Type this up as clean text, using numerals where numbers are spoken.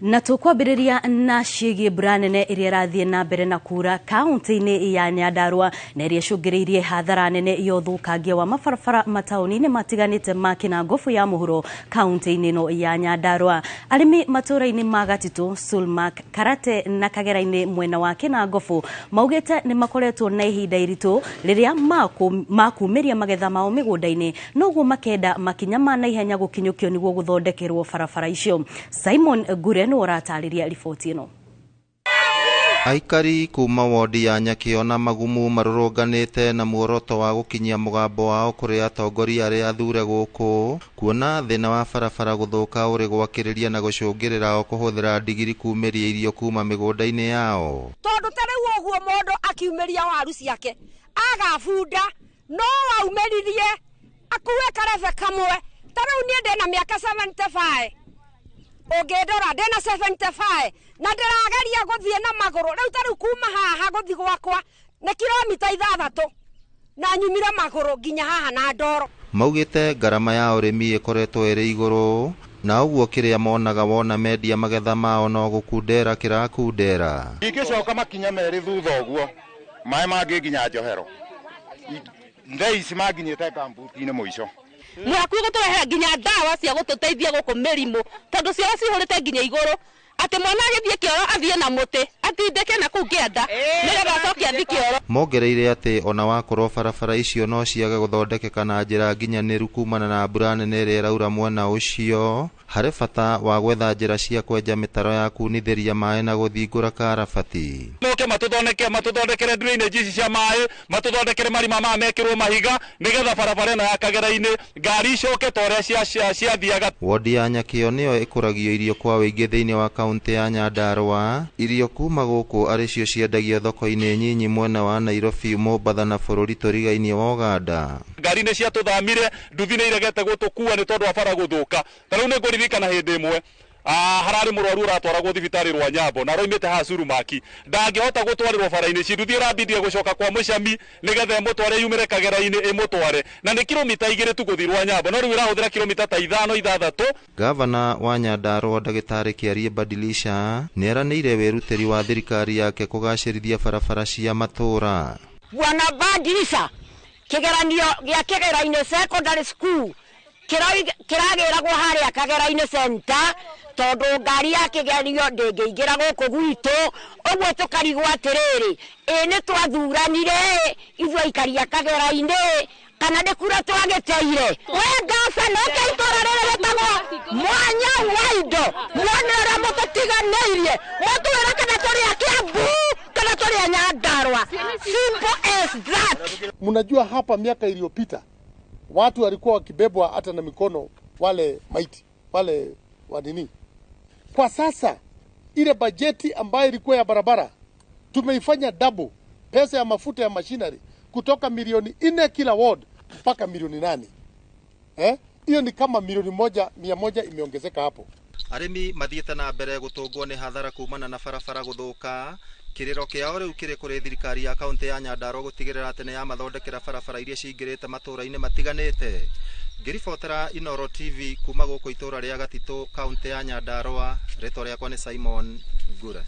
Na tukwambĩrĩria na ciĩgiĩ mbura nene ĩrĩa ĩrathiĩ na mbere na kura kaunti-inĩ ya Nyandarua na ĩrĩa ĩcũngĩrĩirie hathara nene ya ũthũkangia wa mabarabara mataũni-inĩ matiganĩte ma Kinangũbũ ya mũhuro kaunti-inĩ ĩno ya Nyandarua. Arĩmi matũũra-inĩ ma Gatitũ, Sulmak, Karate na Kagera-inĩ mwena wa Kinangũbũ maugĩte nĩ makoretwo na ihinda iritũ rĩrĩa makumĩria magetha mao mĩgũnda-inĩ, noguo makenda makinya ma naihenya gũkinyũkio nĩguo gũthondekerwo barabara icio. Simon Gure waratarĩria riboti ĩno. Aikari kuma wodi ya Nyakĩo na Magumu marũrũnganĩte na muoroto wa gũkinyia mũgambo wao kũrĩ atongoria arĩa athure gũkũ, kuona thĩna wa barabara gũthũka ũrĩ gwakĩrĩria na gũcũngĩrĩra o kũhũthĩra ndigiri kumĩria irio kuma mĩgũnda-inĩ yao. Tondũ tarĩu ũguo mũndũ akiumĩria waru ciake agabunda no aumĩririe akuwe karebe kamwe. Tarĩu niĩ ndĩna mĩaka 75 ũngĩndora ndĩna 75 na ndĩrageria gũthiĩ na magũrũ. Rĩu tarĩu kuma haha gũthiĩ gwakwa nĩ kilomita 6 na nyumire magũrũ nginya haha na ndoro. Maugĩte ngarama ya ũrĩmi ĩkoretwo ĩrĩ igũrũ, na ũguo kĩrĩa monaga wona mendia magetha mao no gũkundera kĩrakundera. Ingĩcoka makinya merĩ thutha ũguo maĩ mangĩ nginya njohero ndei ici manginyĩte kambuti-inĩ mũico. Mwaku gũtũrehe nginya ndawa cia gũtũteithia gũkũ mĩrimũ tondũ ciara cihũrĩte nginya igũrũ. Ati mwana agĩthiĩ kĩoro athiĩ na mũtĩ atindĩke na kũu kĩanda nĩgetha acoke athiĩ kĩoro. Mongereire atĩ ona wakorwo barabara icio no ciage gũthondekeka na njĩra nginyanĩru kumana na mbura nene ĩrĩa ĩraura mwena ũcio, harĩ bata wa gwetha njĩra cia kwenja mĩtaro ya kunithĩria maĩ na gũthingũra karabati. Moke matũthondekere drainage ici cia maĩ, matũthondekere marima ma mekĩrwo mahiga nĩgetha barabara ĩno ya Kagera-inĩ ngari icoke ta ũrĩa ciathiaga. Wodi ya Nyakĩo nĩyo ĩkũragio irio kwa ũingĩ thĩinĩ wa kaunti ya Nyandarua. Irio kuma gũkũ arĩcio ciendagio thoko-inĩ nyinyi mwena wa Nairobi, Mombatha na bũrũri tũrigainie wa Uganda. Ngari nĩ ciatũthamirie, nduthi nĩ iregete gũtũkua nĩ tondũ wa bara gũthũka. Tarĩu nĩ ngũririkana hĩndĩ ĩmwe hararĩ mũrwaru ũratwaragwo thibitarĩ rwa Nyambo na roimĩte haha Sulumaki, ndangĩhota gũtwarĩrwo bara-inĩ, nduthi ĩrambindire gũcoka kwa mũcami nĩgetha ĩmũtware yumĩre Kagera-inĩ ĩmũtware, na nĩ kilomita 2 tu gũthiĩ rwa Nyambo, no rĩu ĩrahũthĩra kilomita ta 5-6. Gavana wa Nyandarua Ndagĩtarĩ Kĩarie Badilisha nĩeranĩire wĩrutĩri wa thirikari yake kũgacĩrithia barabara cia matũũra. Bwana Badilisha, kĩgeranio gĩa Kagera-inĩ Secondary School kĩragĩragwo harĩa Kagera-inĩ Center tondũ ngari ya kĩgeranio ndĩngĩingĩra gũkũ gwitũ, ũguo tũkarigwo atĩrĩrĩ, nĩ twathuranire ithuĩ aikari a Kagera-inĩ kana nĩ kura twagĩteire. We ngabana ũkaitũra rĩrĩ rĩtagwo Mwanya Waindo, mwona ũrĩa mũtũtiganĩirie mũtwĩra kana tũrĩ a Kiambu kana tũrĩ a Nyandarua. Simple as that. Mnajua hapa miaka iliyopita watu walikuwa wakibebwa hata na mikono, wale maiti wale wadini. Kwa sasa ile bajeti ambayo ilikuwa ya barabara tumeifanya double. Pesa ya mafuta ya machinery kutoka milioni 4 kila ward mpaka milioni 8. Hiyo ni kama milioni 100 imeongezeka hapo. Arĩmi mathiĩte na mbere gũtũngwo nĩ hathara kumana na barabara gũthũka. Kĩrĩro kĩao rĩu kĩrĩ kũrĩ thirikari ya kaunti ya Nyandarua gũtigĩrĩra atĩ nĩ yamathondekera barabara iria cingĩrĩte matũũra-inĩ matiganĩte. Ngĩribotera Inooro TV kuma gũkũ itũũra rĩa Gatitũ, kaunti ya Nyandarua, rĩtwa rĩakwa nĩ Simon Gure.